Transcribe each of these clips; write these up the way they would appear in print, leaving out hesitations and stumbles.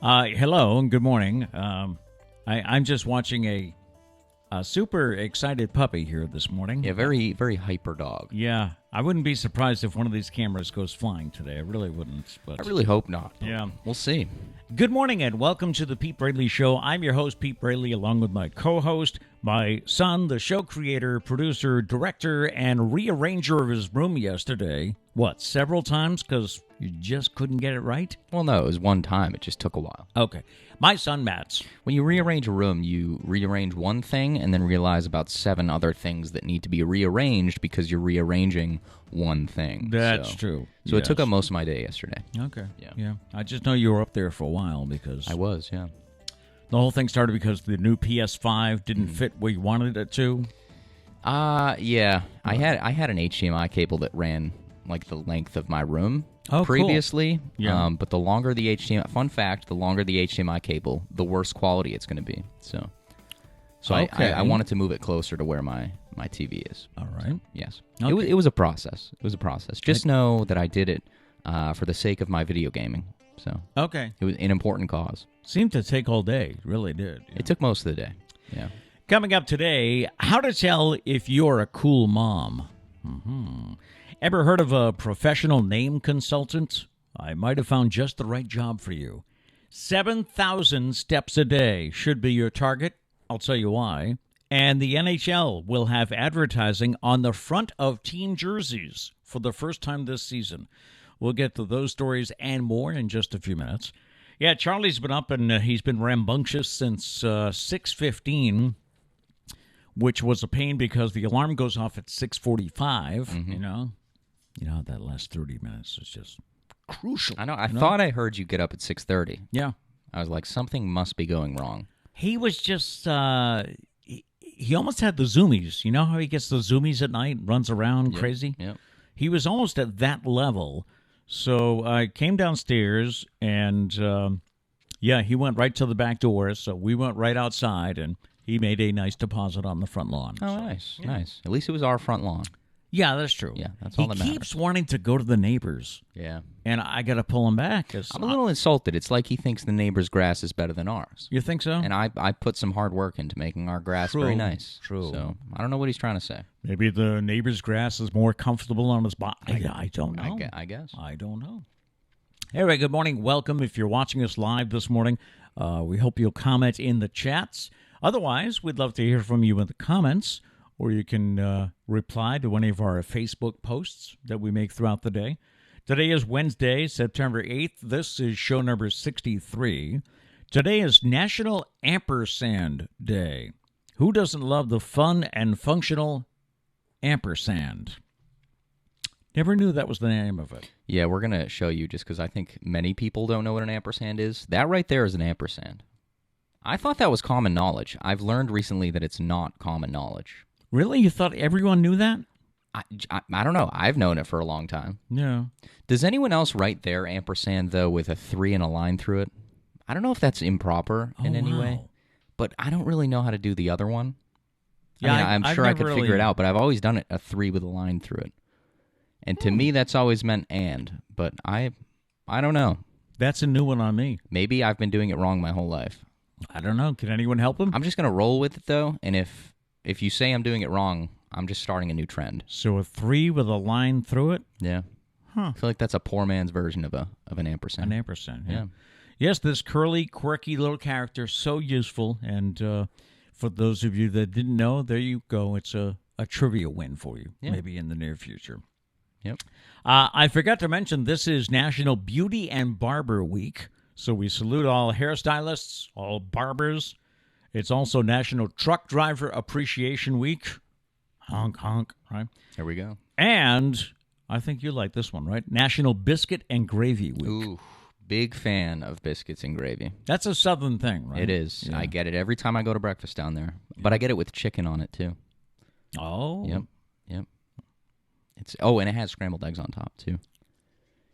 Hello and good morning. I'm just watching a super excited puppy here this morning. Yeah, very, very hyper dog. Yeah, I wouldn't be surprised if one of these cameras goes flying today. I really wouldn't. But I really hope not. Yeah. We'll see. Good morning and welcome to the Pete Braley Show. I'm your host, Pete Braley, along with my co-host, my son, the show creator, producer, director, and rearranger of his room yesterday. What, several times because you just couldn't get it right? Well, no, it was one time. It just took a while. Okay. My son, Matt's. When you rearrange a room, you rearrange one thing and then realize about 7 other things that need to be rearranged because you're rearranging one thing. That's true. So It took up most of my day yesterday. Okay. Yeah. I just know you were up there for a while because I was, yeah. The whole thing started because the new PS5 didn't fit where you wanted it to. Yeah. I had an HDMI cable that ran like the length of my room cool. previously. Yeah. But the longer the HDMI, fun fact, the longer the HDMI cable, the worse quality it's going to be. So Okay. I wanted to move it closer to where my TV is. All right. Yes. Okay. It was a process. It was a process. Just know that I did it for the sake of my video gaming. So Okay. it was an important cause. Seemed to take all day. It really did. It took most of the day. Yeah. Coming up today, how to tell if you're a cool mom. Ever heard of a professional name consultant? I might have found just the right job for you. 7,000 steps a day should be your target. I'll tell you why. And the NHL will have advertising on the front of team jerseys for the first time this season. We'll get to those stories and more in just a few minutes. Yeah, Charlie's been up and he's been rambunctious since 6:15, which was a pain because the alarm goes off at 6:45. You know that last 30 minutes is just crucial. I know. I thought I heard you get up at 6:30. Yeah. I was like, something must be going wrong. He was just, he almost had the zoomies. You know how he gets the zoomies at night, runs around crazy? Yep. He was almost at that level. So I came downstairs and, he went right to the back door. So we went right outside and he made a nice deposit on the front lawn. Oh, nice. Nice. At least it was our front lawn. Yeah, that's true. Yeah, that's all that matters. He keeps wanting to go to the neighbors. Yeah. And I got to pull him back. I'm a little insulted. It's like he thinks the neighbor's grass is better than ours. You think so? And I put some hard work into making our grass very nice. True. So I don't know what he's trying to say. Maybe the neighbor's grass is more comfortable on his body. I don't know. I guess. I don't know. Anyway, good morning. Welcome. If you're watching us live this morning, we hope you'll comment in the chats. Otherwise, we'd love to hear from you in the comments, or you can reply to any of our Facebook posts that we make throughout the day. Today is Wednesday, September 8th. This is show number 63. Today is National Ampersand Day. Who doesn't love the fun and functional ampersand? Never knew that was the name of it. Yeah, we're going to show you just because I think many people don't know what an ampersand is. That right there is an ampersand. I thought that was common knowledge. I've learned recently that it's not common knowledge. Really? You thought everyone knew that? I don't know. I've known it for a long time. Yeah. Does anyone else write their ampersand, though, with a 3 and a line through it? I don't know if that's improper in any way, but I don't really know how to do the other one. Yeah, I'm sure I could figure it out, but I've always done it a 3 with a line through it. And to me, that's always meant and, but I don't know. That's a new one on me. Maybe I've been doing it wrong my whole life. I don't know. Can anyone help him? I'm just going to roll with it, though, and if you say I'm doing it wrong, I'm just starting a new trend. So a 3 with a line through it? Yeah. Huh. I feel like that's a poor man's version of an ampersand. An ampersand, yeah. Yes, this curly, quirky little character, so useful. And for those of you that didn't know, there you go. It's a trivia win for you, maybe in the near future. Yep. I forgot to mention this is National Beauty and Barber Week. So we salute all hairstylists, all barbers. It's also National Truck Driver Appreciation Week. Honk, honk, right? There we go. And I think you like this one, right? National Biscuit and Gravy Week. Ooh, big fan of biscuits and gravy. That's a Southern thing, right? It is. Yeah. I get it every time I go to breakfast down there. But I get it with chicken on it, too. Oh. Yep. And it has scrambled eggs on top, too.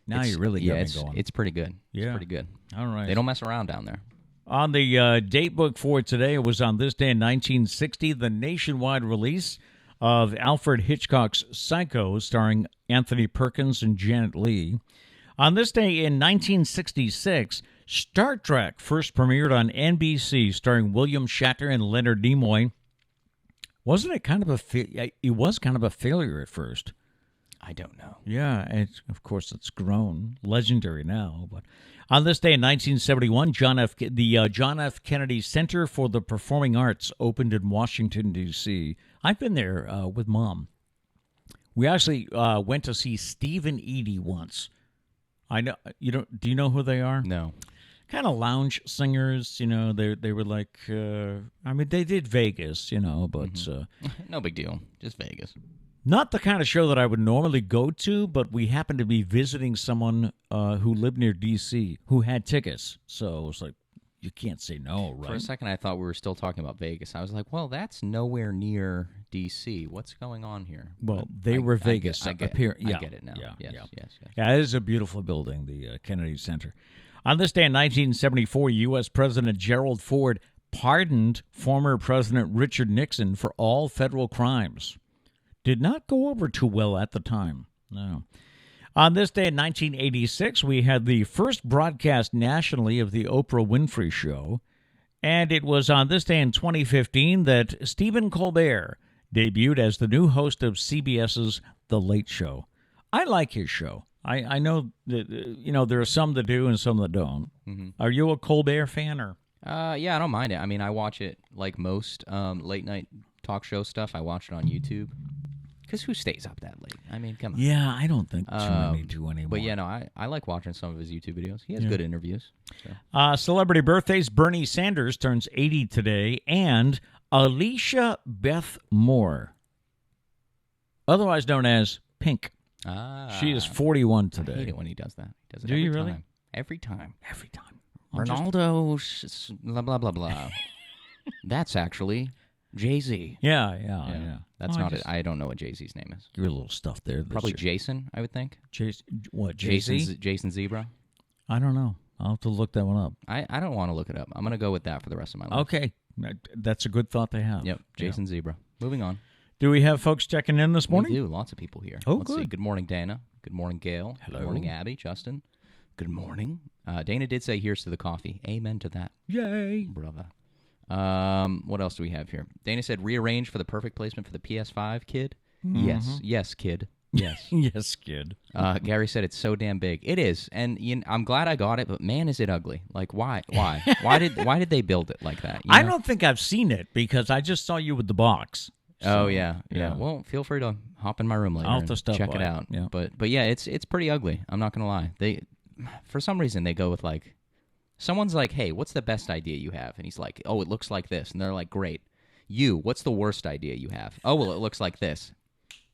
Now you really get me going. It's pretty good. Yeah. It's pretty good. All right. They don't mess around down there. On the date book for today, it was on this day in 1960, the nationwide release of Alfred Hitchcock's Psycho, starring Anthony Perkins and Janet Leigh. On this day in 1966, Star Trek first premiered on NBC, starring William Shatner and Leonard Nimoy. Wasn't it kind of it was kind of a failure at first. I don't know. Yeah, and of course it's grown legendary now. But on this day in 1971, the John F. Kennedy Center for the Performing Arts opened in Washington, D.C. I've been there with Mom. We actually went to see Steve and Edie once. I know you don't. Do you know who they are? No. Kind of lounge singers, They were like, they did Vegas, but No big deal. Just Vegas. Not the kind of show that I would normally go to, but we happened to be visiting someone who lived near D.C. who had tickets. So it was like, you can't say no, right? For a second, I thought we were still talking about Vegas. I was like, well, that's nowhere near D.C. What's going on here? Well, they were Vegas. I get it now. Yeah, Yes. Yeah, it is a beautiful building, the Kennedy Center. On this day in 1974, U.S. President Gerald Ford pardoned former President Richard Nixon for all federal crimes. Did not go over too well at the time. No. On this day in 1986, we had the first broadcast nationally of the Oprah Winfrey Show. And it was on this day in 2015 that Stephen Colbert debuted as the new host of CBS's The Late Show. I like his show. I know that, there are some that do and some that don't. Mm-hmm. Are you a Colbert fan? Or? Yeah, I don't mind it. I mean, I watch it like most late-night talk show stuff. I watch it on YouTube. Because who stays up that late? I mean, come on. Yeah, I don't think too many do anymore. But yeah, no, I like watching some of his YouTube videos. He has good interviews. So. Celebrity birthdays. Bernie Sanders turns 80 today. And Alicia Beth Moore, otherwise known as Pink. She is 41 today. I hate it when he does that. He does it do every you time. really? Every time. Every time. Ronaldo, blah, blah, blah, blah. That's actually Jay-Z. Yeah. That's not it. I don't know what Jay-Z's name is. Give it a little stuff there. Probably Jason, I would think. What, Jay-Z? Jason Zebra. I don't know. I'll have to look that one up. I don't want to look it up. I'm going to go with that for the rest of my life. Okay. That's a good thought to have. Yep, Jason Zebra. Moving on. Do we have folks checking in this morning? We do. Lots of people here. Oh, Let's good. see. Good morning, Dana. Good morning, Gail. Hello. Good morning, Abby. Justin. Good morning. Dana did say here's to the coffee. Amen to that. Yay. Brother. What else do we have here? Dana said rearrange for the perfect placement for the PS5, kid. Mm-hmm. Yes, kid. Yes. Yes, kid. Gary said it's so damn big. It is, and I'm glad I got it. But man, is it ugly? Like, why? Why did they build it like that? I don't think I've seen it because I just saw you with the box. So, yeah. Well, feel free to hop in my room later and check it out. Yeah. But yeah, it's pretty ugly. I'm not gonna lie. They, for some reason, they go with like, someone's like, hey, what's the best idea you have? And he's like, oh, it looks like this, and they're like, great. What's the worst idea you have? Oh, well, it looks like this.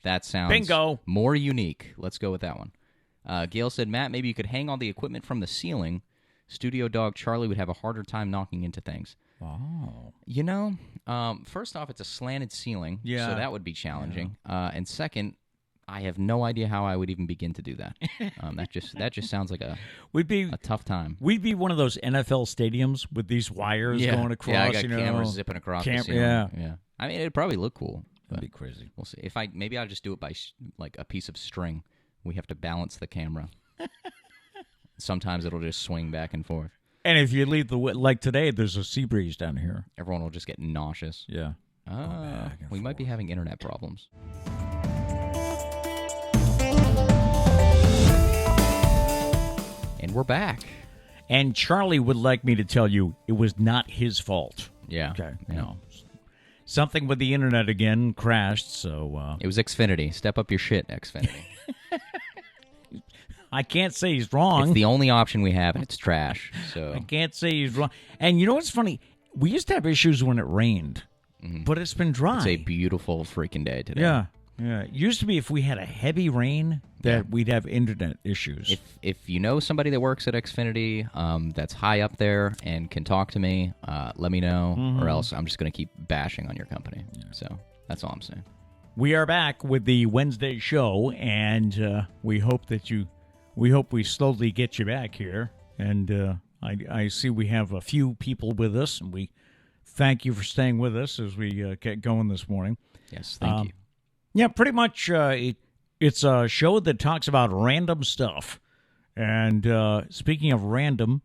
That sounds bingo more unique. Let's go with that one. Gail said, Matt, maybe you could hang all the equipment from the ceiling. Studio dog Charlie would have a harder time knocking into things. Oh. First off, it's a slanted ceiling, yeah. So that would be challenging. Yeah. And second, I have no idea how I would even begin to do that. That just sounds like a tough time. We'd be one of those NFL stadiums with these wires going across. Yeah, I got cameras zipping across the ceiling. Yeah. I mean, it'd probably look cool. That'd be crazy. We'll see. Maybe I'll just do it by like a piece of string. We have to balance the camera. Sometimes it'll just swing back and forth. And if you leave like today, there's a sea breeze down here. Everyone will just get nauseous. Yeah. We might be having internet problems. And we're back. And Charlie would like me to tell you it was not his fault. Yeah. Okay. No. Something with the internet again crashed, so... It was Xfinity. Step up your shit, Xfinity. I can't say he's wrong. It's the only option we have, and it's trash. So I can't say he's wrong. And you know what's funny? We used to have issues when it rained, but it's been dry. It's a beautiful freaking day today. Yeah. It used to be if we had a heavy rain that we'd have internet issues. If you know somebody that works at Xfinity that's high up there and can talk to me, let me know, or else I'm just going to keep bashing on your company. Yeah. So that's all I'm saying. We are back with the Wednesday show, and we hope we slowly get you back here. And I see we have a few people with us, and we thank you for staying with us as we get going this morning. Yes, thank you. Yeah, pretty much it's a show that talks about random stuff. And speaking of random,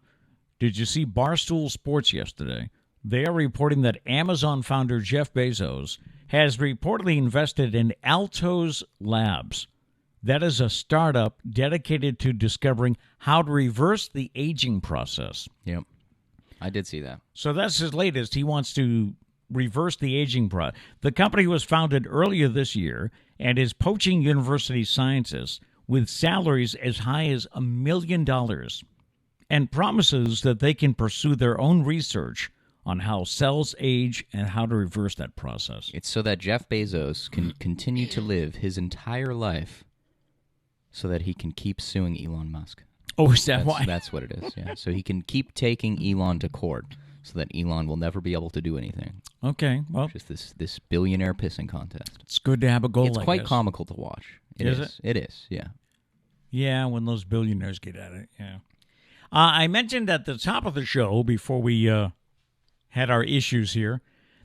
Did you see Barstool Sports yesterday? They are reporting that Amazon founder Jeff Bezos has reportedly invested in Altos Labs. That is a startup dedicated to discovering how to reverse the aging process. Yep. I did see that. So that's his latest. He wants to reverse the aging process. The company was founded earlier this year and is poaching university scientists with salaries as high as $1 million and promises that they can pursue their own research on how cells age and how to reverse that process. It's so that Jeff Bezos can continue to live his entire life so that he can keep suing Elon Musk. Oh, is that why? That's what it is, yeah. So he can keep taking Elon to court so that Elon will never be able to do anything. Okay, well. Just this billionaire pissing contest. It's good to have a goal It's like quite this. comical to watch. Is it? It is, yeah. Yeah, when those billionaires get at it, yeah. I mentioned at the top of the show, before we had our issues here,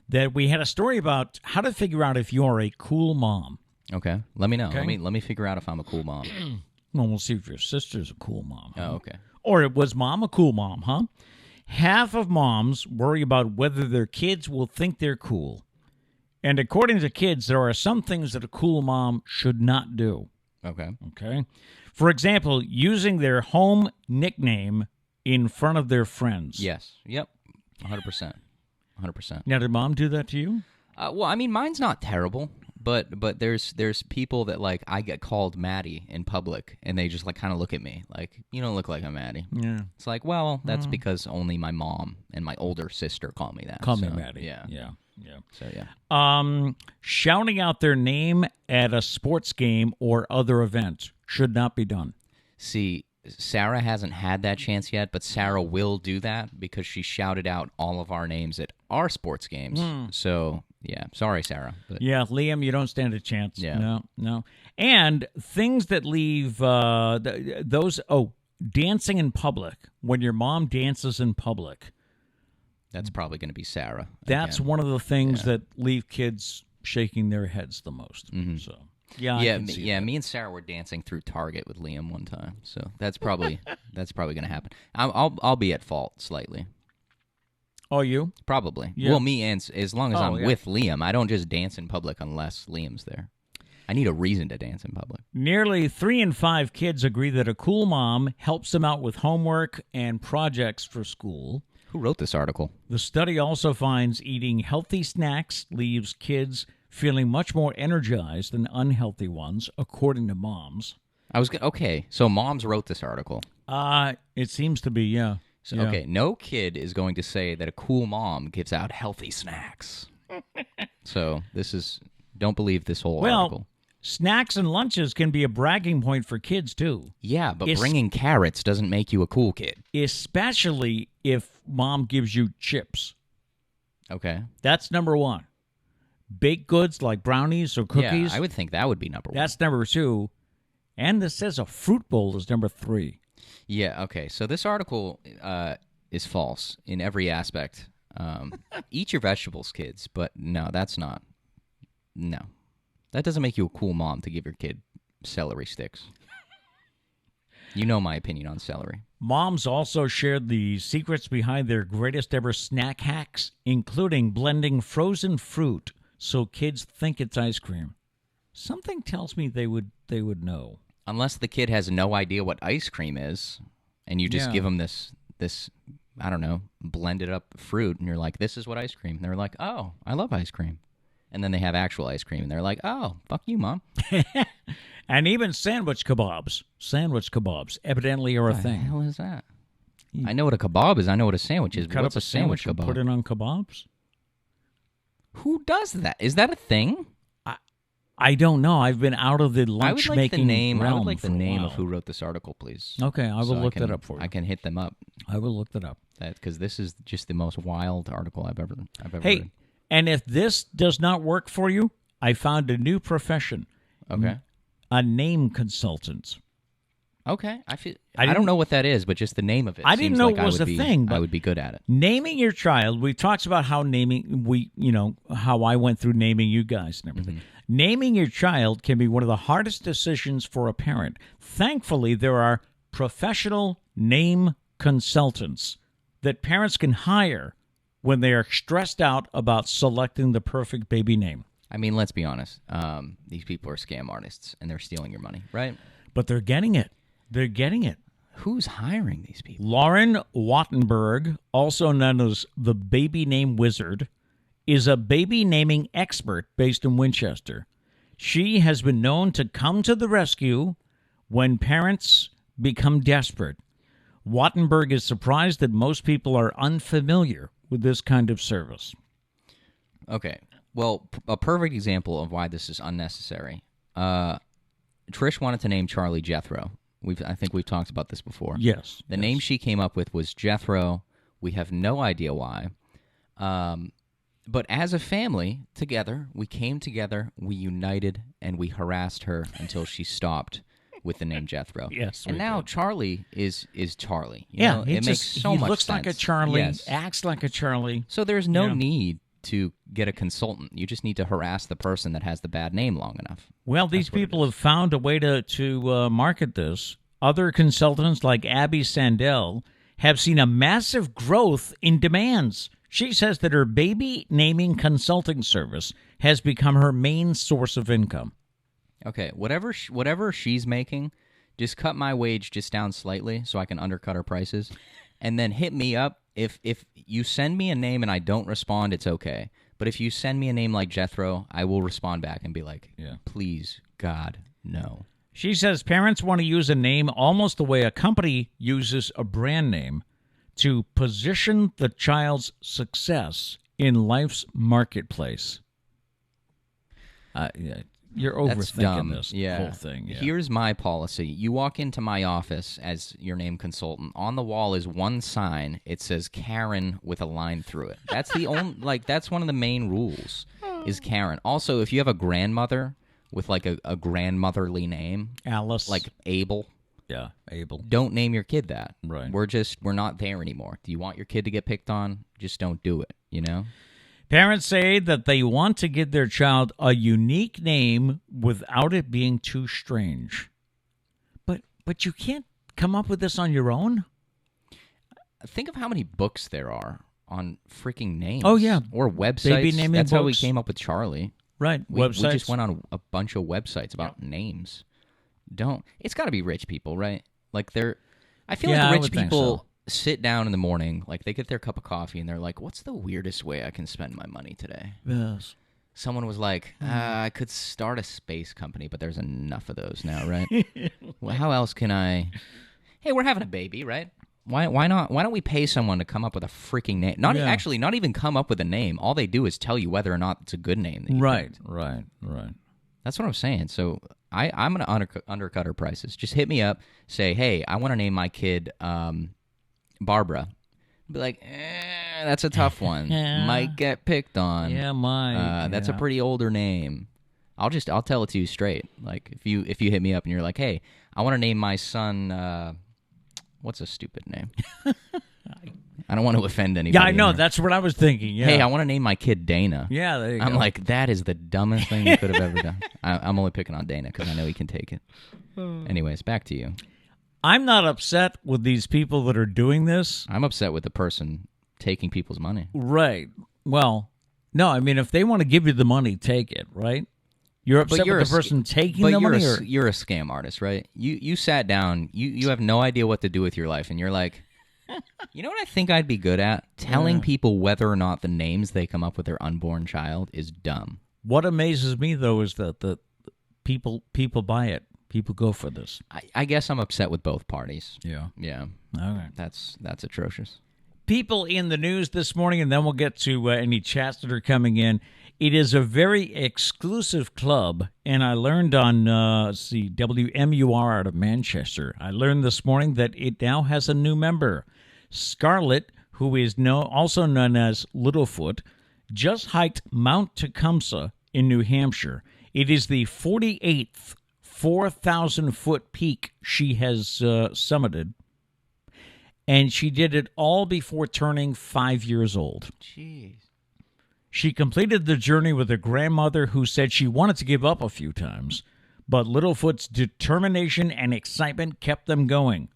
that we had a story about how to figure out if you're a cool mom. Okay, let me know. Okay. Let me figure out if I'm a cool mom. Well, we'll see if your sister's a cool mom. Oh, okay. Or was mom a cool mom, huh? Half of moms worry about whether their kids will think they're cool. And according to kids, there are some things that a cool mom should not do. Okay. Okay? For example, using their home nickname in front of their friends. Yes. Yep. 100%. 100%. Now, did mom do that to you? Well, I mean, mine's not terrible, but there's people that, like, I get called Maddie in public, and they just, like, kind of look at me like, you don't look like a Maddie. Yeah. It's like, well, that's because only my mom and my older sister call me that. Call me So, Maddie. Yeah. Yeah. So, yeah. Shouting out their name at a sports game or other event should not be done. See, Sarah hasn't had that chance yet, but Sarah will do that because she shouted out all of our names at our sports games. So, yeah, sorry, Sarah. But Yeah, Liam, you don't stand a chance. Yeah. No. And things that leave dancing in public, when your mom dances in public, that's probably going to be Sarah. that's again. one of the things that leave kids shaking their heads the most. So, yeah, I can see that. Me and Sarah were dancing through Target with Liam one time, so that's probably going to happen. I'll be at fault slightly. Oh, you? Probably. Yeah. Well, me and as long as I'm yeah. with Liam, I don't just dance in public unless Liam's there. I need a reason to dance in public. Nearly 3 in 5 kids agree that a cool mom helps them out with homework and projects for school. Who wrote this article? The study also finds eating healthy snacks leaves kids feeling much more energized than unhealthy ones, according to moms. Okay, so moms wrote this article. It seems to be, yeah. So, Yeah. okay, no kid is going to say that a cool mom gives out healthy snacks. So don't believe this whole article. Snacks and lunches can be a bragging point for kids, too. Yeah, but bringing carrots doesn't make you a cool kid. Especially if mom gives you chips. Okay. That's number 1. Baked goods like brownies or cookies. Yeah, I would think that would be number 1. That's number 2. And this says a fruit bowl is number 3. Yeah, okay. So this article is false in every aspect. Eat your vegetables, kids. But no, that's not. No. That doesn't make you a cool mom to give your kid celery sticks. You know my opinion on celery. Moms also shared the secrets behind their greatest ever snack hacks, including blending frozen fruit so kids think it's ice cream. Something tells me they would know. Unless the kid has no idea what ice cream is, and you just give them this I don't know, blended up fruit, and you're like, this is what ice cream. And they're like, oh, I love ice cream. And then they have actual ice cream, and they're like, oh, fuck you, Mom. And even sandwich kebabs. Sandwich kebabs evidently are a What the thing. hell is that? I know what a kebab is. I know what a sandwich is. But Cut what's up a sandwich and kebab? put it on kebabs? Who does that? Is that a thing? I don't know. I've been out of the lunch I would like making the name. I realm would like for the a name while. of who wrote this article, please. Okay, I will So look can- that up for you. I can hit them up. I will look that up. Because this is just the most wild article I've ever Hey, read. and if this does not work for you, I found a new profession. Okay. A name consultant. Okay. I I didn't- don't know what that is, but just the name of it. I didn't seems know like it was I would a be, thing, but- I would be good at it. Naming your child, we talked about how how I went through naming you guys and everything. Naming your child can be one of the hardest decisions for a parent. Thankfully, there are professional name consultants that parents can hire when they are stressed out about selecting the perfect baby name. I mean, let's be honest. These people are scam artists, and they're stealing your money, right? But they're getting it. They're getting it. Who's hiring these people? Lauren Wattenberg, also known as the Baby Name Wizard, is a baby naming expert based in Winchester. She has been known to come to the rescue when parents become desperate. Wattenberg is surprised that most people are unfamiliar with this kind of service. Okay. Well, a perfect example of why this is unnecessary. Trish wanted to name Charlie Jethro. I think we've talked about this before. Yes. The name she came up with was Jethro. We have no idea why. But as a family, together, we came together, we united, and we harassed her until she stopped with the name Jethro. Yes, and now Charlie is Charlie. You yeah, know, it makes so much sense. He looks like a Charlie, yes. acts like a Charlie. So there's no need to get a consultant. You just need to harass the person that has the bad name long enough. Well, these people have found a way to market this. Other consultants like Abby Sandell have seen a massive growth in demands. She says that her baby naming consulting service has become her main source of income. Okay, whatever she's making, just cut my wage just down slightly so I can undercut her prices, and then hit me up. If you send me a name and I don't respond, it's okay. But if you send me a name like Jethro, I will respond back and be like, please, God, no. She says parents want to use a name almost the way a company uses a brand name to position the child's success in life's marketplace. You're overthinking this whole thing. Yeah. Here's my policy. You walk into my office as your name consultant. On the wall is one sign. It says Karen with a line through it. That's the only that's one of the main rules is Karen. Also, if you have a grandmother with like a grandmotherly name, Alice, like Abel. Yeah, Abel. Don't name your kid that. Right. We're not there anymore. Do you want your kid to get picked on? Just don't do it, you know? Parents say that they want to give their child a unique name without it being too strange. But you can't come up with this on your own? Think of how many books there are on freaking names. Oh, yeah. Or websites. Baby naming That's books. how we came up with Charlie. Right. We just went on a bunch of websites about names. It's got to be rich people, right? Like I feel like rich people sit down in the morning, like they get their cup of coffee and they're like, what's the weirdest way I can spend my money today? Yes. Someone was like, I could start a space company, but there's enough of those now, right? Well, how else can I? Hey, we're having a baby, right? Why not? Why don't we pay someone to come up with a freaking name? Not even come up with a name. All they do is tell you whether or not it's a good name. That you picked. Right. That's what I'm saying. So I'm going to undercut her prices. Just hit me up. Say, hey, I want to name my kid Barbara. Be like, that's a tough one. Might get picked on. Yeah, might. That's a pretty older name. I'll tell it to you straight. Like if you hit me up and you're like, hey, I want to name my son. What's a stupid name? I don't want to offend anybody. Yeah, I know. That's what I was thinking. Yeah. Hey, I want to name my kid Dana. Yeah, there you go. I'm like, that is the dumbest thing you could have ever done. I'm only picking on Dana because I know he can take it. Anyways, back to you. I'm not upset with these people that are doing this. I'm upset with the person taking people's money. Right. Well, no, I mean, if they want to give you the money, take it, right? You're upset with the person taking the money? You're a scam artist, right? You sat down, you have no idea what to do with your life, and you're like, you know what I think I'd be good at? Telling people whether or not the names they come up with their unborn child is dumb. What amazes me, though, is that the people buy it. People go for this. I guess I'm upset with both parties. Yeah. Yeah. Okay. That's atrocious. People in the news this morning, and then we'll get to any chats that are coming in. It is a very exclusive club, and I learned on WMUR out of Manchester. I learned this morning that it now has a new member. Scarlett, who is also known as Littlefoot, just hiked Mount Tecumseh in New Hampshire. It is the 48th 4,000-foot peak she has summited, and she did it all before turning 5 years old. Jeez. She completed the journey with her grandmother, who said she wanted to give up a few times, but Littlefoot's determination and excitement kept them going.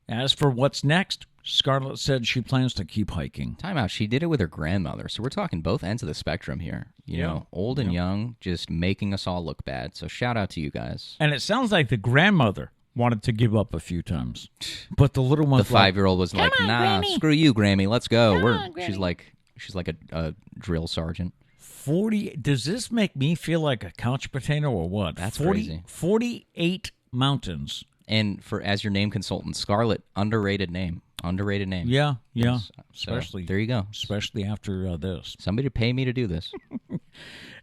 As for what's next, Scarlett said she plans to keep hiking. Time out. She did it with her grandmother. So we're talking both ends of the spectrum here. You know, old and young, just making us all look bad. So shout out to you guys. And it sounds like the grandmother wanted to give up a few times. But the little one, the 5-year-old was like, on, nah, Grammy. screw you, Grammy. Let's go. Come on, Grammy. She's like a drill sergeant. 40. Does this make me feel like a couch potato or what? That's 40, crazy. 48 mountains. And as your name consultant, Scarlett, underrated name. Underrated name. Yeah. So, Especially there you go. Especially after this. Somebody pay me to do this.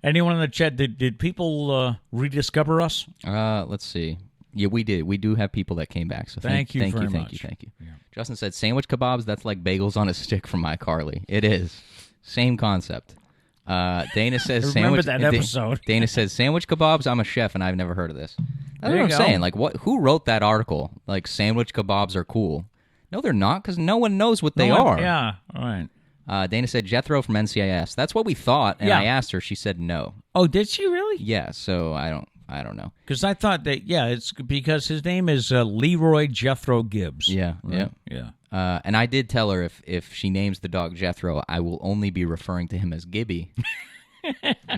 Anyone in the chat, did people rediscover us? Let's see. Yeah, we did. We do have people that came back. So Thank you very Thank much. you. Yeah. Justin said, sandwich kebabs, that's like bagels on a stick from iCarly. It is. Same concept. Dana says Remember sandwich. that episode. Dana says sandwich kebabs. I'm a chef and I've never heard of this. That's There what you I'm go. saying. Like, who wrote that article? Like, sandwich kebabs are cool. No, they're not, because no one knows what they are. Yeah, all right. Dana said Jethro from NCIS. That's what we thought, and Yeah. I asked her. She said no. Oh, did she really? Yeah, so I don't know. Because I thought that, it's because his name is Leroy Jethro Gibbs. Yeah, Right? yeah. Yeah. And I did tell her if she names the dog Jethro, I will only be referring to him as Gibby.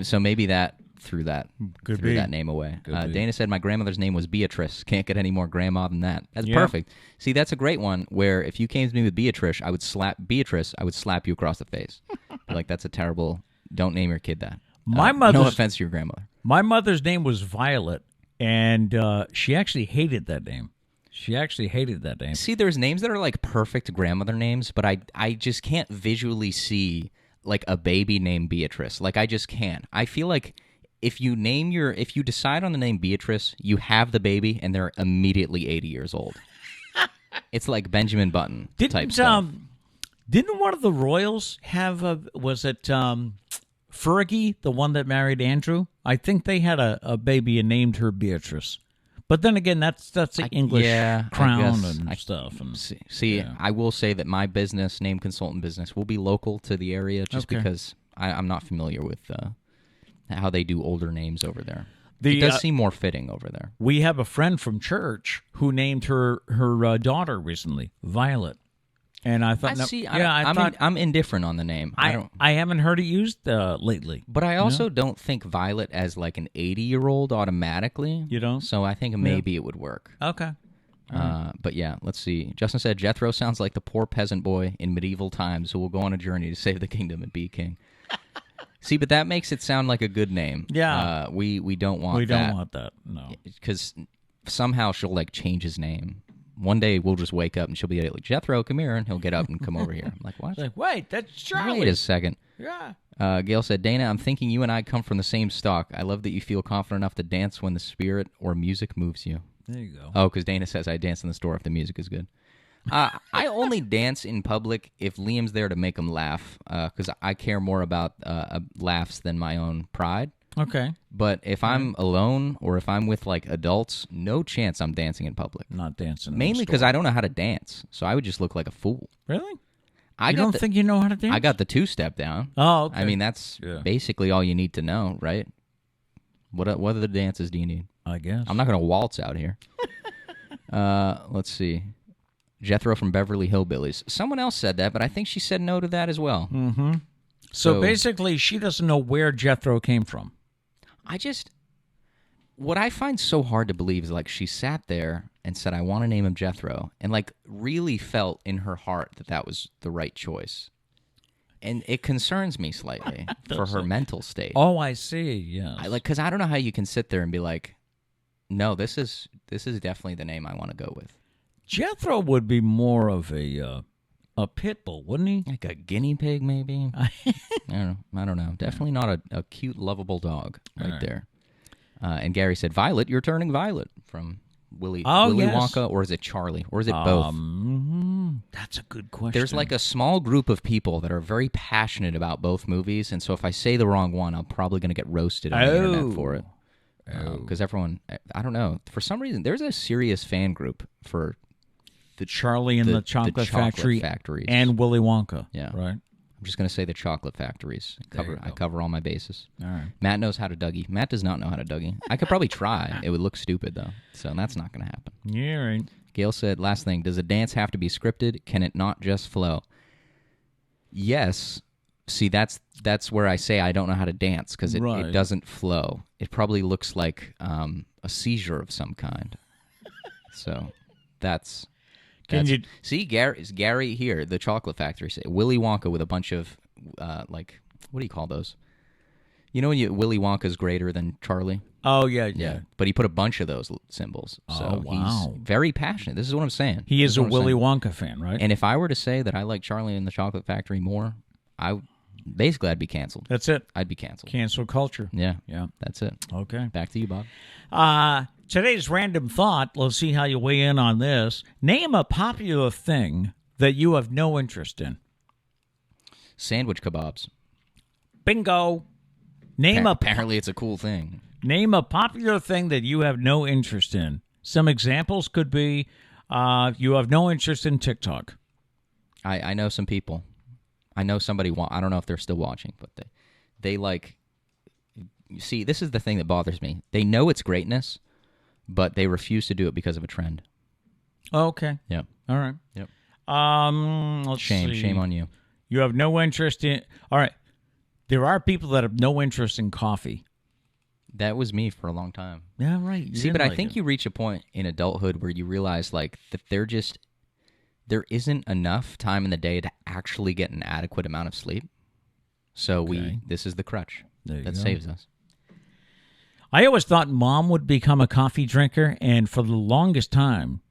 So maybe that threw that be. that name away. Could be. Dana said my grandmother's name was Beatrice. Can't get any more grandma than that. That's Yeah. perfect. See, that's a great one. Where if you came to me with Beatrice, I would slap you across the face. Be like, that's a terrible. Don't name your kid that. My no mother's- offense to your grandmother. My mother's name was Violet, and she actually hated that name. See, there's names that are like perfect grandmother names, but I just can't visually see like a baby named Beatrice. Like, I just can't. I feel like if you decide on the name Beatrice, you have the baby and they're immediately 80 years old. It's like Benjamin Button type stuff. Didn't one of the royals have was it Fergie, the one that married Andrew? I think they had a baby and named her Beatrice. But then again, that's the English crown and stuff. And See, I will say that my business, name consultant business, will be local to the area just Okay. because I'm not familiar with how they do older names over there. The, It does seem more fitting over there. we have a friend from church who named her daughter recently Violet, and I thought, I'm indifferent on the name. I haven't heard it used lately. But I also don't think Violet as like an 80-year-old automatically. You don't? So I think maybe it would work. Okay. But yeah, let's see. Justin said Jethro sounds like the poor peasant boy in medieval times who will go on a journey to save the kingdom and be king. See, but that makes it sound like a good name. Yeah. We don't want that. We don't want that. No. Because somehow she'll like change his name. One day we'll just wake up and she'll be like, Jethro, come here, and he'll get up and come over here. I'm like, what? It's like, wait, that's Charlie. Wait a second. Yeah. Gail said, Dana, I'm thinking you and I come from the same stock. I love that you feel confident enough to dance when the spirit or music moves you. There you go. Oh, because Dana says I dance in the store if the music is good. I only dance in public if Liam's there to make him laugh, because I care more about laughs than my own pride. Okay. But if I'm alone or if I'm with like adults, no chance I'm dancing in public. Not dancing. Mainly because I don't know how to dance, so I would just look like a fool. Really? I You don't think you know how to dance? I got the two-step down. Oh, okay. I mean, that's basically all you need to know, right? What other dances do you need? I guess. I'm not going to waltz out here. Let's see. Jethro from Beverly Hillbillies. Someone else said that, but I think she said no to that as well. Mm-hmm. So basically, she doesn't know where Jethro came from. What I find so hard to believe is like she sat there and said, I want to name him Jethro, and like really felt in her heart that that was the right choice. And it concerns me slightly for her mental state. Oh, I see. Yes. Because I don't know how you can sit there and be like, no, this is definitely the name I want to go with. Jethro would be more of a pit bull, wouldn't he? Like a guinea pig, maybe? I don't know. Definitely not a cute, lovable dog right there. And Gary said, Violet, you're turning violet from Willy Wonka, or is it Charlie? Or is it both? That's a good question. There's like a small group of people that are very passionate about both movies, and so if I say the wrong one, I'm probably going to get roasted on the internet for it. Because everyone, I don't know, for some reason, there's a serious fan group for the Charlie and the Chocolate Factory Factories. and Willy Wonka. Yeah. Right? I'm just going to say the chocolate factories. I cover all my bases. All right. Matt knows how to Dougie. Matt does not know how to Dougie. I could probably try. It would look stupid, though. So that's not going to happen. Yeah, right. Gail said, last thing, does a dance have to be scripted? Can it not just flow? Yes. See, that's where I say I don't know how to dance because it doesn't flow. It probably looks like a seizure of some kind. So that's see, Gary here, the Chocolate Factory, say Willy Wonka with a bunch of like, what do you call those? You know when Willy Wonka's greater than Charlie? Oh, yeah. But he put a bunch of those symbols. So he's very passionate. This is what I'm saying. He is a Willy Wonka fan, right? And if I were to say that I like Charlie and the Chocolate Factory more, I'd be canceled. That's it. I'd be canceled. Cancel culture. Yeah. That's it. Okay. Back to you, Bob. Today's random thought, let's see how you weigh in on this. Name a popular thing that you have no interest in. Sandwich kebabs. Bingo. Apparently it's a cool thing. Name a popular thing that you have no interest in. Some examples could be you have no interest in TikTok. I know some people. I know somebody. I don't know if they're still watching, but they like. See, this is the thing that bothers me. They know it's greatness, but they refuse to do it because of a trend. Oh, okay. Yeah. All right. Yep. Let's see. Shame on you. You have no interest in. All right. There are people that have no interest in coffee. That was me for a long time. Yeah, right. See, but I think you reach a point in adulthood where you realize like that there isn't enough time in the day to actually get an adequate amount of sleep. So this is the crutch that saves us. I always thought Mom would become a coffee drinker, and for the longest time,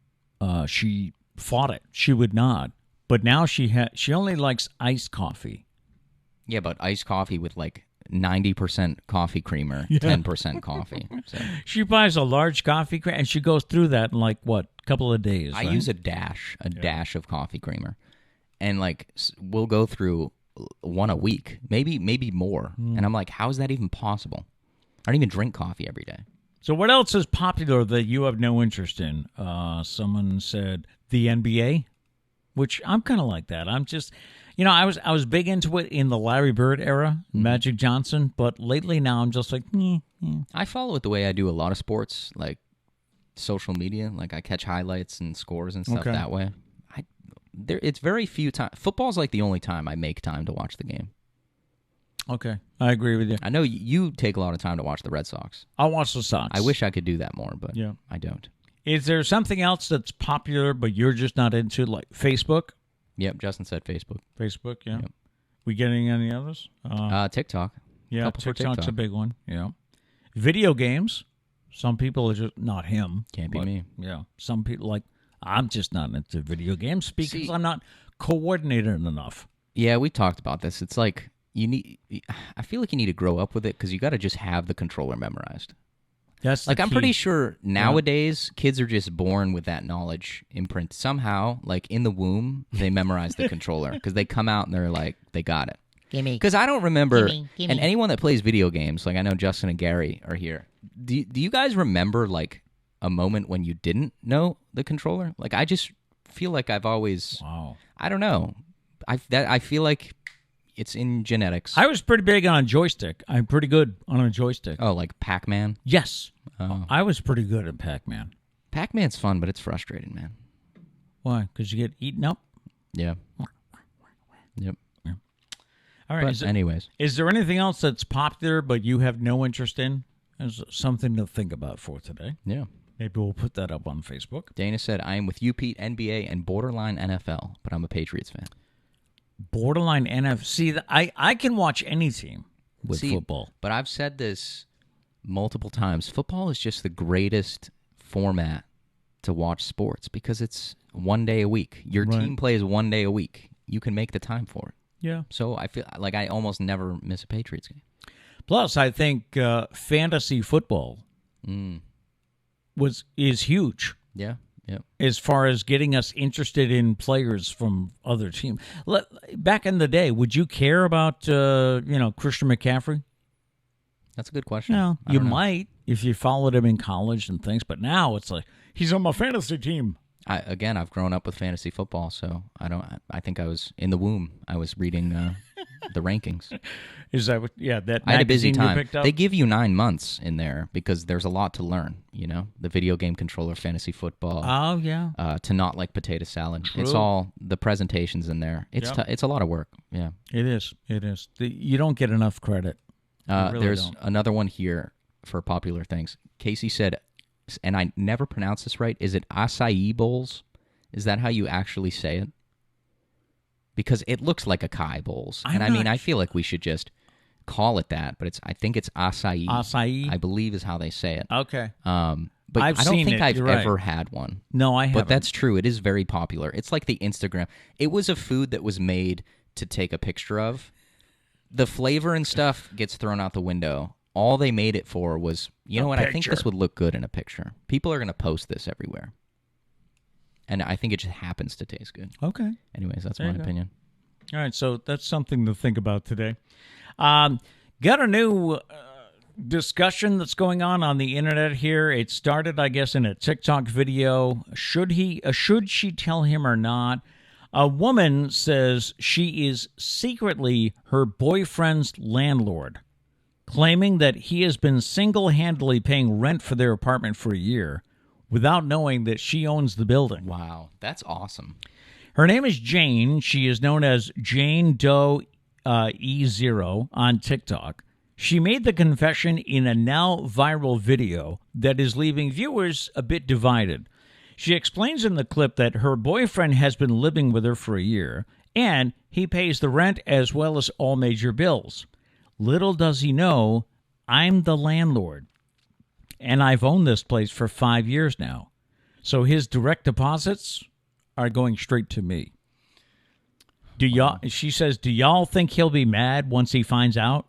she fought it. She would not. But now she only likes iced coffee. Yeah, but iced coffee with like 90% coffee creamer, 10% coffee. So. She buys a large coffee creamer, and she goes through that in like, what, a couple of days, I use a dash of coffee creamer. And like, we'll go through one a week, maybe more. And I'm like, how is that even possible? I don't even drink coffee every day. So what else is popular that you have no interest in? Someone said the NBA, which I'm kind of like that. I'm just... You know, I was big into it in the Larry Bird era, Magic Johnson, but lately now I'm just like, I follow it the way I do a lot of sports, like social media. Like I catch highlights and scores and stuff that way. It's very few times. Football's like the only time I make time to watch the game. Okay, I agree with you. I know you take a lot of time to watch the Red Sox. I'll watch the Sox. I wish I could do that more, but I don't. Is there something else that's popular but you're just not into, like Facebook? Yep, Justin said Facebook. Facebook, yeah. Yep. We getting any others? TikTok. Yeah, TikTok's a big one. Yeah. Video games. Some people are just not him. Can't be me. Yeah. Some people like I'm just not into video games because I'm not coordinated enough. Yeah, we talked about this. It's like I feel like you need to grow up with it because you got to just have the controller memorized. That's like the I'm key. pretty sure nowadays kids are just born with that knowledge imprint. Somehow, like in the womb, they memorize the controller because they come out and they're like, they got it. Gimme. Because I don't remember, Gimme. and anyone that plays video games, like I know Justin and Gary are here. Do you guys remember like a moment when you didn't know the controller? Like I just feel like I've always, I don't know. I feel like it's in genetics. I was pretty big on a joystick. I'm pretty good on a joystick. Oh, like Pac-Man? Yes. Oh. I was pretty good at Pac-Man. Pac-Man's fun, but it's frustrating, man. Why? Because you get eaten up? Yeah. Yep. Yeah. All right. But anyways. Is there anything else that's popular but you have no interest in? There's something to think about for today. Yeah. Maybe we'll put that up on Facebook. Dana said, I am with you, Pete, NBA, and borderline NFL, but I'm a Patriots fan. Borderline NFL. See, I can watch any team with football. But I've said this multiple times. Football is just the greatest format to watch sports because it's 1 day a week. Your team plays 1 day a week. You can make the time for it. Yeah. So I feel like I almost never miss a Patriots game. Plus, I think fantasy football is huge. Yeah. Yeah. As far as getting us interested in players from other teams. Back in the day, would you care about Christian McCaffrey? That's a good question. No, you might if you followed him in college and things, but now it's like he's on my fantasy team. I've grown up with fantasy football, so I think I was in the womb. I was reading the rankings. Is that what? Yeah, that I had a busy magazine you time. picked up? They give you 9 months in there because there's a lot to learn. The video game controller, fantasy football. Oh yeah. To not like potato salad. True. It's all the presentations in there. It's Yep. it's a lot of work. Yeah. It is. It is. You don't get enough credit. You really There's don't. another one here for popular things. Casey said, and I never pronounce this right. Is it acai bowls? Is that how you actually say it? Because it looks like acai bowls, and I feel like we should just call it that. But I think it's acai. Acai. I believe is how they say it. Okay. But I've I don't seen think it, I've you're right. ever had one. No, I haven't. But that's true. It is very popular. It's like the Instagram. It was a food that was made to take a picture of. The flavor and stuff gets thrown out the window. All they made it for was, you know what, I think this would look good in a picture. People are going to post this everywhere. And I think it just happens to taste good. Okay. Anyways, that's There my you go. opinion. All right, so that's something to think about today. Got a new discussion that's going on the internet here. It started, I guess, in a TikTok video. Should she tell him or not? A woman says she is secretly her boyfriend's landlord, claiming that he has been single-handedly paying rent for their apartment for a year without knowing that she owns the building. Wow, that's awesome. Her name is Jane. She is known as Jane Doe E0 on TikTok. She made the confession in a now viral video that is leaving viewers a bit divided. She explains in the clip that her boyfriend has been living with her for a year, and he pays the rent as well as all major bills. Little does he know, I'm the landlord, and I've owned this place for 5 years now. So his direct deposits are going straight to me. She says, do y'all think he'll be mad once he finds out?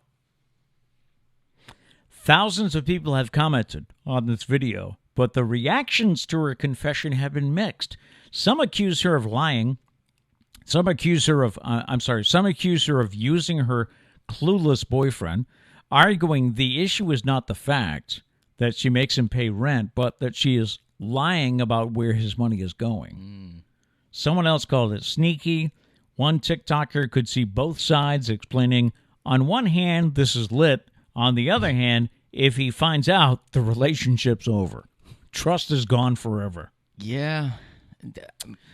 Thousands of people have commented on this video, but the reactions to her confession have been mixed. Some accuse her of lying. Some accuse her of using her clueless boyfriend, arguing the issue is not the fact that she makes him pay rent, but that she is lying about where his money is going. Someone else called it sneaky. One TikToker could see both sides, explaining, on one hand, this is lit. On the other hand, if he finds out, the relationship's over. Trust is gone forever. Yeah.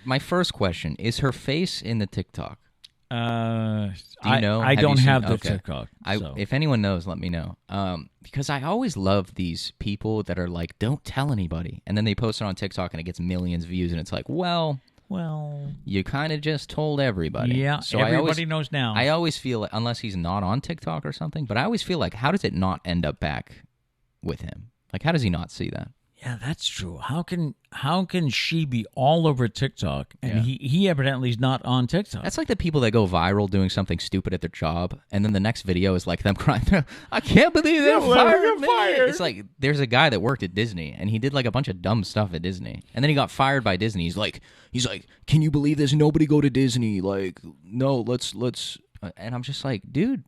My first question, is her face in the TikTok? Do you know? I don't you have seen- the okay. TikTok. So. If anyone knows, let me know. Because I always love these people that are like, don't tell anybody. And then they post it on TikTok and it gets millions of views. And it's like, well, you kind of just told everybody. Yeah, so everybody knows now. I always feel like, unless he's not on TikTok or something, but I always feel like, how does it not end up back with him? Like, how does he not see that? Yeah, that's true. How can she be all over TikTok and Yeah. he evidently is not on TikTok? That's like the people that go viral doing something stupid at their job, and then the next video is like them crying, I can't believe they fired me. It's like, there's a guy that worked at Disney, and he did like a bunch of dumb stuff at Disney, and then he got fired by Disney. He's like, can you believe this? Nobody go to Disney. Like, no, let's. And I'm just like, dude,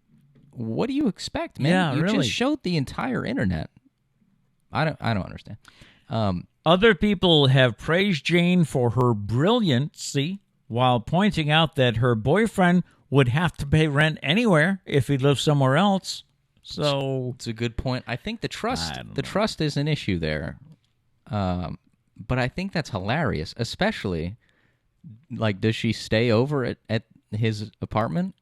what do you expect, man? Yeah, you really. just showed the entire internet. I don't understand. Other people have praised Jane for her brilliancy while pointing out that her boyfriend would have to pay rent anywhere if he lived somewhere else. So It's a good point. I think the trust I don't know. trust is an issue there. But I think that's hilarious, especially like, does she stay over at his apartment,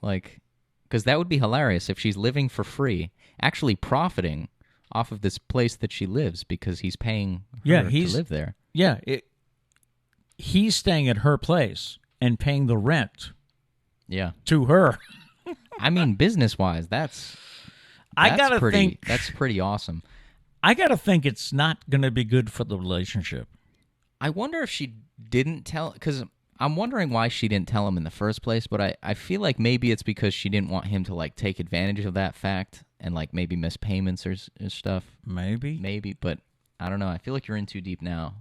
like, cuz that would be hilarious if she's living for free, actually profiting off of this place that she lives because he's paying her to live there. Yeah, he's staying at her place and paying the rent Yeah. to her. I mean, business-wise, that's pretty awesome. I got to think it's not going to be good for the relationship. I wonder if she didn't tell, because I'm wondering why she didn't tell him in the first place, but I feel like maybe it's because she didn't want him to, like, take advantage of that fact and, like, maybe miss payments or stuff. Maybe, but I don't know. I feel like you're in too deep now.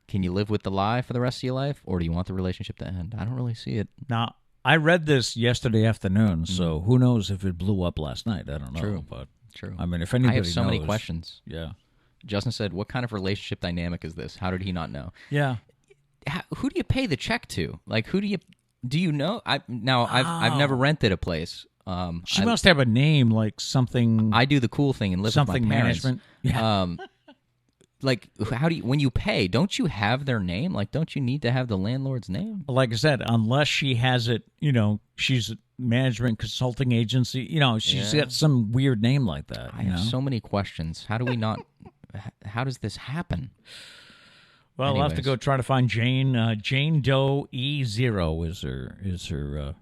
Can you live with the lie for the rest of your life, or do you want the relationship to end? I don't really see it. Now, I read this yesterday afternoon, so who knows if it blew up last night. I don't know. True. But True. I mean, if anybody I have so many knows- questions. Yeah. Justin said, what kind of relationship dynamic is this? How did he not know? Yeah. Who do you pay the check to? Like, who do you... Do you know? I've never rented a place. She must have a name like something. I do the cool thing and live with my something parents. management. Yeah. Like, how do you, when you pay, don't you have their name? Like, don't you need to have the landlord's name? Like I said, unless she has it, she's a management consulting agency. She's got some weird name like that. I have so many questions. How do we not? How does this happen? Well, I'll have to go try to find Jane. Jane Doe E0 is her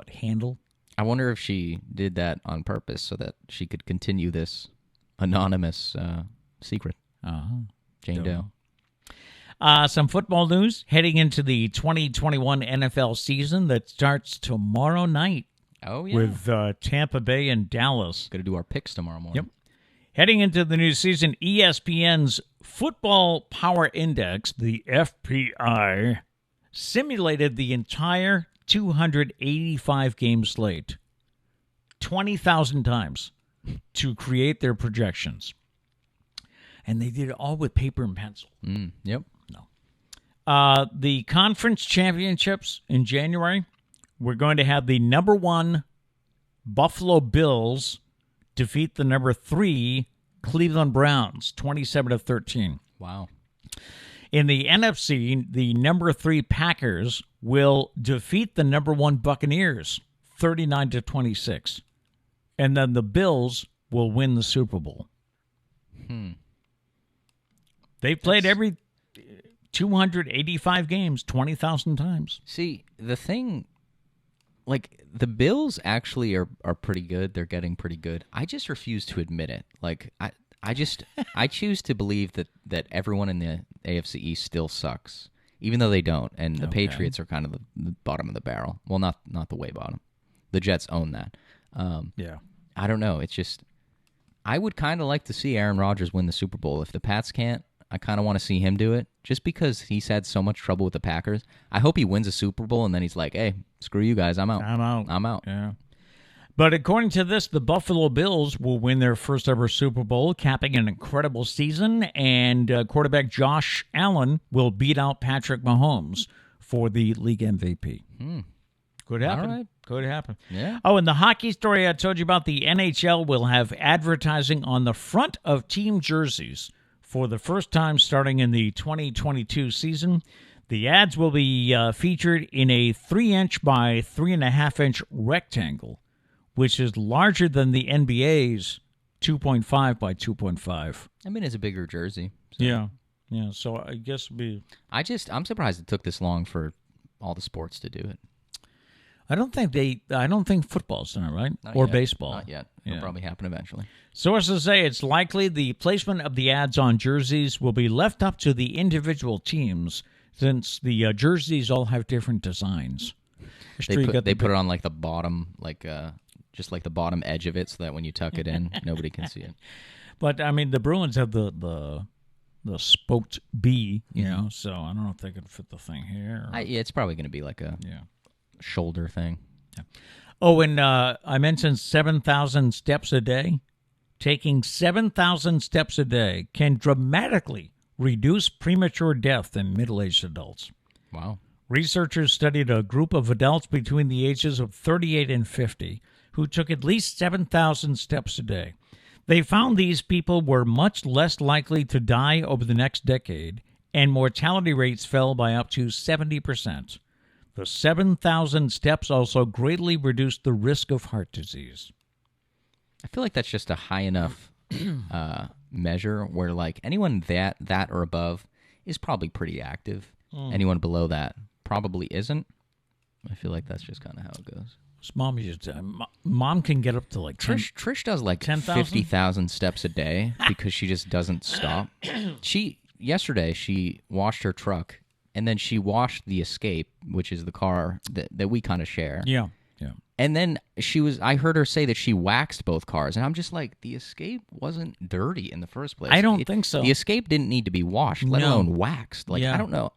handle? I wonder if she did that on purpose so that she could continue this anonymous secret. Jane Doe. Some football news heading into the 2021 NFL season that starts tomorrow night. Oh, yeah. With Tampa Bay and Dallas. Going to do our picks tomorrow morning. Yep. Heading into the new season, ESPN's Football Power Index, the FPI, simulated the entire 285-game slate 20,000 times to create their projections. And they did it all with paper and pencil. Yep. No. The conference championships in January, we're going to have the number 1 Buffalo Bills defeat the number 3 Cleveland Browns, 27-13. Wow. In the NFC, the number 3 Packers will defeat the number 1 Buccaneers, 39-26. And then the Bills will win the Super Bowl. They've played every 285 games 20,000 times. See, the thing, like, the Bills actually are pretty good. They're getting pretty good. I just refuse to admit it. Like, I choose to believe that everyone in the AFC East still sucks, even though they don't. And the Patriots are kind of the bottom of the barrel. Well, not the way bottom. The Jets own that. Yeah. I don't know. It's just, I would kind of like to see Aaron Rodgers win the Super Bowl. If the Pats can't, I kind of want to see him do it, just because he's had so much trouble with the Packers. I hope he wins a Super Bowl, and then he's like, hey, screw you guys, I'm out. Yeah. But according to this, the Buffalo Bills will win their first ever Super Bowl, capping an incredible season, and quarterback Josh Allen will beat out Patrick Mahomes for the league MVP. Could happen. All right. Could happen. Yeah. Oh, and the hockey story I told you about, the NHL will have advertising on the front of team jerseys for the first time starting in the 2022 season. The ads will be featured in a 3-inch by 3.5-inch rectangle, which is larger than the NBA's 2.5 by 2.5. I mean, it's a bigger jersey. So. Yeah. So I guess it'll be. I'm surprised it took this long for all the sports to do it. I don't think football's done it, right? Not or yet. baseball. Not yet. It'll probably happen eventually. Sources say it's likely the placement of the ads on jerseys will be left up to the individual teams, since the jerseys all have different designs. They put it on like the bottom, just like the bottom edge of it, so that when you tuck it in, nobody can see it. But I mean, the Bruins have the spoked B, so I don't know if they could fit the thing here. Yeah, it's probably going to be like a shoulder thing. Yeah. Oh, and I mentioned 7,000 steps a day. Taking 7,000 steps a day can dramatically reduce premature death in middle-aged adults. Wow. Researchers studied a group of adults between the ages of 38 and 50 who took at least 7,000 steps a day. They found these people were much less likely to die over the next decade, and mortality rates fell by up to 70%. The 7,000 steps also greatly reduced the risk of heart disease. I feel like that's just a high enough measure where, like, anyone that or above is probably pretty active. Anyone below that probably isn't. I feel like that's just kind of how it goes. Mom can get up to like Trish does like 50,000 steps a day because she just doesn't stop. Yesterday she washed her truck, and then she washed the Escape, which is the car that we kind of share. Yeah. And then I heard her say that she waxed both cars, and I'm just like, the Escape wasn't dirty in the first place. I don't think so. The Escape didn't need to be washed, let alone waxed. Like, Yeah. I don't know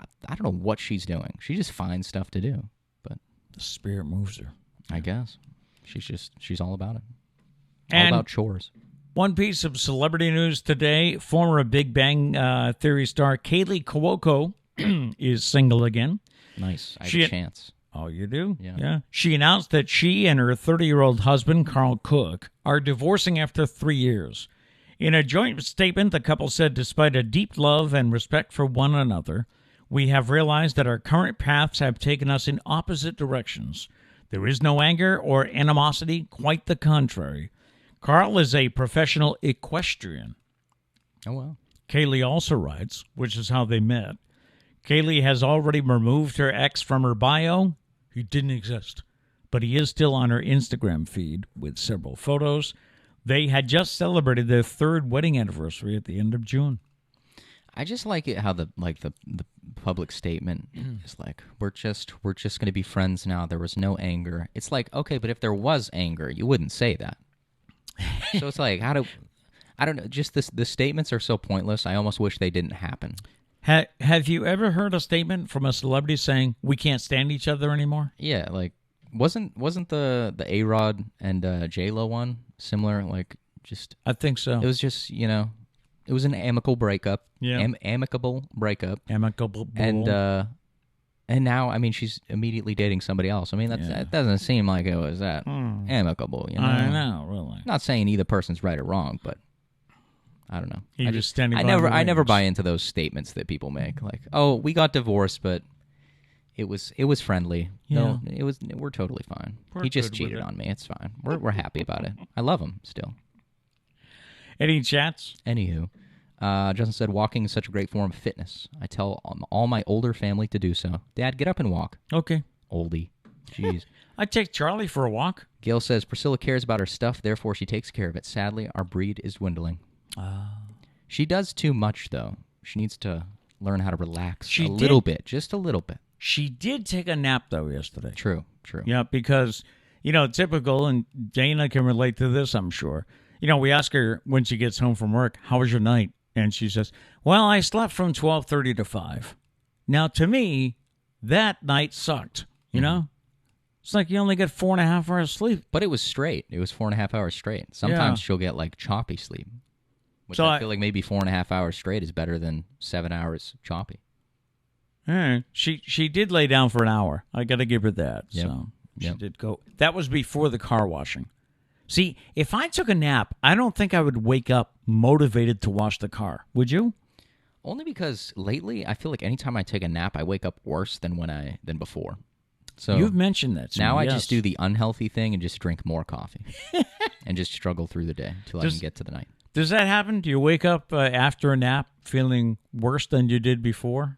what she's doing. She just finds stuff to do, but The spirit moves her. I guess she's all about it. And all about chores. one piece of celebrity news today: former Big Bang Theory star Kaley Cuoco is single again. Nice. I have a chance. Oh, you do? Yeah. She announced that she and her 30-year-old husband, Carl Cook, are divorcing after 3 years. In a joint statement, the couple said, despite a deep love and respect for one another, we have realized that our current paths have taken us in opposite directions. There is no anger or animosity, quite the contrary. Carl is a professional equestrian. Oh, wow. Kaley also writes, which is how they met. Kaley has already removed her ex from her bio. He didn't exist, but he is still on her Instagram feed with several photos. They had just celebrated their 3rd wedding anniversary at the end of June. I just like it how the public statement is like, we're just going to be friends now. There was no anger. It's like, okay, but if there was anger, you wouldn't say that. So it's like, I don't know. Just the statements are so pointless. I almost wish they didn't happen. Have you ever heard a statement from a celebrity saying we can't stand each other anymore? Yeah, like wasn't the A-Rod and J-Lo one similar? Like, just I think so. It was just, it was an amicable breakup. Yeah, amicable breakup. Amicable. And now, I mean, she's immediately dating somebody else. I mean, that doesn't seem like it was that amicable. I know, really. Not saying either person's right or wrong, but I don't know. He was standing by I never buy into those statements that people make, like, "Oh, we got divorced, but it was friendly." Yeah. No, we're totally fine. We're he just good with cheated it. on me. It's fine. We're happy about it. I love him still. Any chats? Anywho, Justin said, walking is such a great form of fitness. I tell all my older family to do so. Dad, get up and walk. Okay. Oldie. Jeez. I take Charlie for a walk. Gail says, Priscilla cares about her stuff, therefore she takes care of it. Sadly, our breed is dwindling. She does too much, though. She needs to learn how to relax little bit, just a little bit. She did take a nap, though, yesterday. True. Yeah, because, typical, and Dana can relate to this, I'm sure. We ask her when she gets home from work, how was your night? And she says, well, I slept from 12:30 to 5. Now, to me, that night sucked, It's like you only get 4.5 hours sleep. But it was straight. It was 4.5 hours straight. Sometimes she'll get, like, choppy sleep, which I feel like maybe 4.5 hours straight is better than 7 hours choppy. She did lay down for an hour. I got to give her that. Yep. So she did go. That was before the car washing. See, if I took a nap, I don't think I would wake up motivated to wash the car. Would you? Only because lately I feel like anytime I take a nap, I wake up worse than before. So you've mentioned that. Now I just do the unhealthy thing and just drink more coffee and just struggle through the day until I can get to the night. Does that happen? Do you wake up after a nap feeling worse than you did before?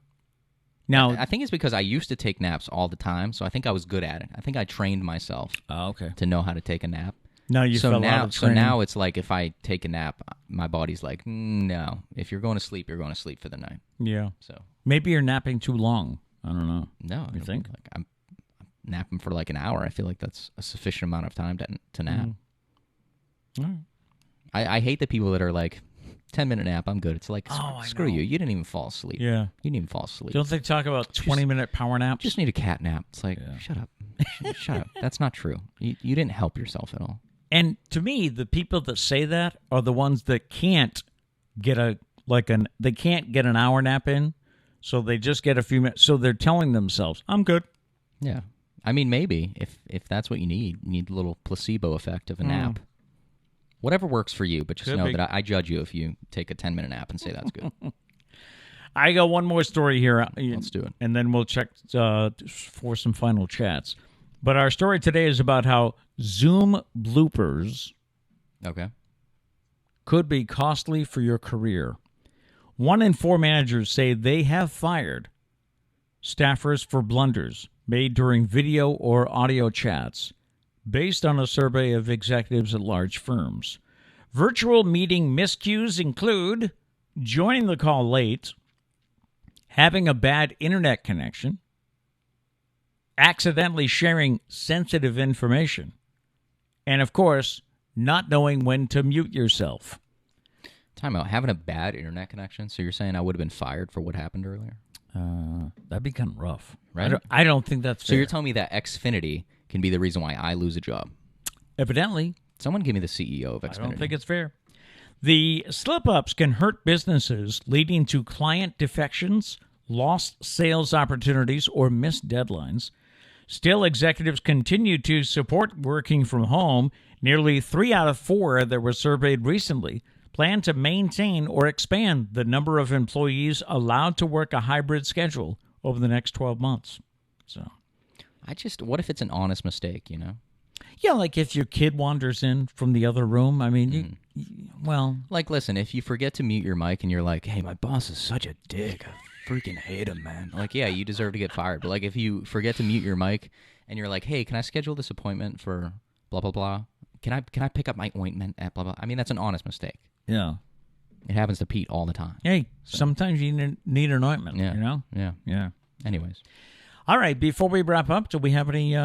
Now, I think it's because I used to take naps all the time, so I think I was good at it. I think I trained myself to know how to take a nap. No, you fell out of training. So now it's like if I take a nap, my body's like, no. If you're going to sleep, you're going to sleep for the night. Yeah. So maybe you're napping too long. I don't know. No, you think? Like I'm napping for like an hour. I feel like that's a sufficient amount of time to nap. I hate the people that are like, 10-minute nap, I'm good. It's like, screw you. You didn't even fall asleep. Yeah. You didn't even fall asleep. Don't they talk about 20-minute power naps? Just need a cat nap. It's like, shut up. Shut up. That's not true. You didn't help yourself at all. And to me, the people that say that are the ones that can't get an hour nap in, so they just get a few minutes. So they're telling themselves, I'm good. Yeah. I mean, maybe if that's what you need a little placebo effect of a nap. Whatever works for you, but just know that I judge you if you take a 10-minute nap and say that's good. I got one more story here. Let's do it. And then we'll check for some final chats. But our story today is about how Zoom bloopers could be costly for your career. 1 in 4 managers say they have fired staffers for blunders made during video or audio chats, based on a survey of executives at large firms. Virtual meeting miscues include joining the call late, having a bad internet connection, accidentally sharing sensitive information, and, of course, not knowing when to mute yourself. Time out. Having a bad internet connection? So you're saying I would have been fired for what happened earlier? That'd be kind of rough. Right? I don't think that's fair. So you're telling me that Xfinity can be the reason why I lose a job? Evidently. Someone give me the CEO of Xfinity. I don't think it's fair. The slip-ups can hurt businesses, leading to client defections, lost sales opportunities, or missed deadlines. Still, executives continue to support working from home. Nearly 3 out of 4 that were surveyed recently plan to maintain or expand the number of employees allowed to work a hybrid schedule over the next 12 months. So, what if it's an honest mistake, you know? yeah, like if your kid wanders in from the other room, I mean, Like, listen, if you forget to mute your mic and you're like, hey, my boss is such a dick. I freaking hate him, man. Like, yeah, you deserve to get fired. But, like, if you forget to mute your mic and you're like, hey, can I schedule this appointment for blah, blah, blah? Can I pick up my ointment at blah, blah? I mean, that's an honest mistake. yeah. It happens to Pete all the time. Hey, sometimes you need an ointment, Yeah. you know? Yeah. Yeah. Anyways, All right, before we wrap up, do we have any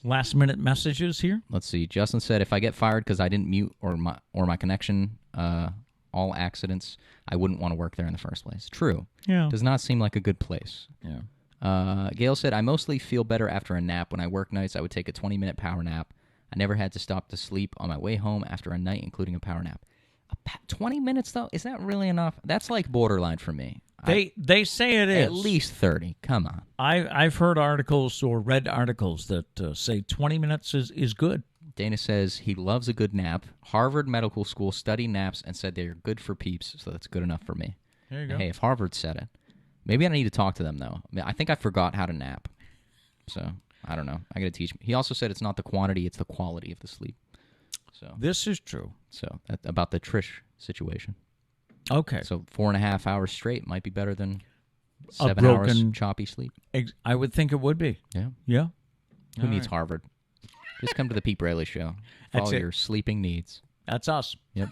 last-minute messages here? let's see. Justin said, if I get fired because I didn't mute or my connection, all accidents, I wouldn't want to work there in the first place. True. Yeah. Does not seem like a good place. Yeah. Gail said, I mostly feel better after a nap. When I work nights, I would take a 20-minute power nap. I never had to stop to sleep on my way home after a night, including a power nap. 20 minutes, though? Is that really enough? That's like borderline for me. They say it is. At least 30. Come on. I've heard articles or read articles that say 20 minutes is good. Dana says he loves a good nap. Harvard Medical School studied naps and said they're good for peeps, so that's good enough for me. There you go. Hey, if Harvard said it. Maybe I need to talk to them, though. I think I forgot how to nap. So, I don't know. I got to teach me. He also said it's not the quantity, it's the quality of the sleep. So This is true. So about the Trish situation. Okay. So 4.5 hours straight might be better than A 7 hours broken- choppy sleep. I would think it would be. Yeah. Yeah. Who needs Harvard? Just come to the Pete Braley Show. For That's all it. your sleeping needs. That's us. Yep.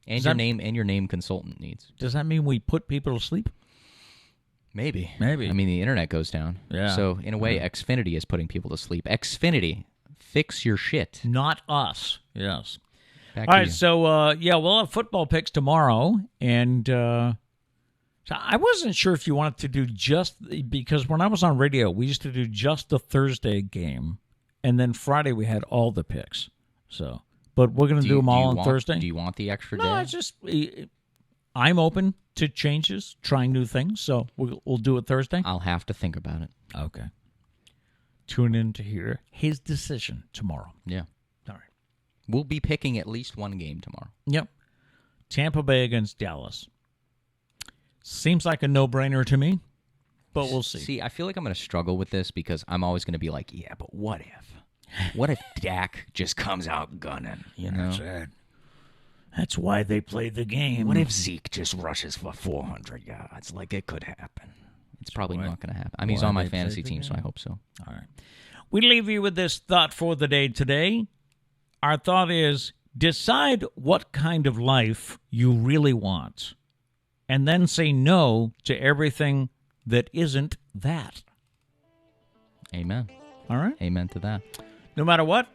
And Does your name consultant needs. Does that mean we put people to sleep? Maybe. Maybe. I mean, the internet goes down. Yeah. So in a way, Xfinity is putting people to sleep. Xfinity, fix your shit. Not us. Yes. Back All to right, you. so we'll have football picks tomorrow, and so I wasn't sure if you wanted to do because when I was on radio, we used to do just the Thursday game, and then Friday we had all the picks. So, but we're going to do them all on Thursday. Do you want the extra day? No, it's just I'm open to changes, trying new things, so we'll do it Thursday. I'll have to think about it. Okay. Tune in to hear his decision tomorrow. Yeah. All right. We'll be picking at least one game tomorrow. Yep. Tampa Bay against Dallas. Seems like a no-brainer to me, but we'll see. See, I feel like I'm going to struggle with this because I'm always going to be like, yeah, but what if? What if Dak just comes out gunning, you know? That's why they play the game. What if Zeke just rushes for 400 yards? Like, it could happen. It's probably not going to happen. I mean, he's why on my they play fantasy the team, so I game. hope so. All right. We leave you with this thought for the day today. Our thought is, decide what kind of life you really want, and then say no to everything that isn't that. Amen. All right? Amen to that. No matter what,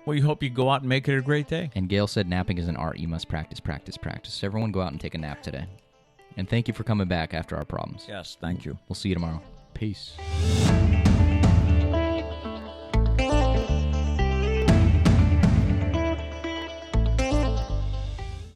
we hope you go out and make it a great day. And Gail said napping is an art. You must practice, practice, practice. Everyone go out and take a nap today. And thank you for coming back after our problems. Yes, thank you. We'll see you tomorrow. Peace.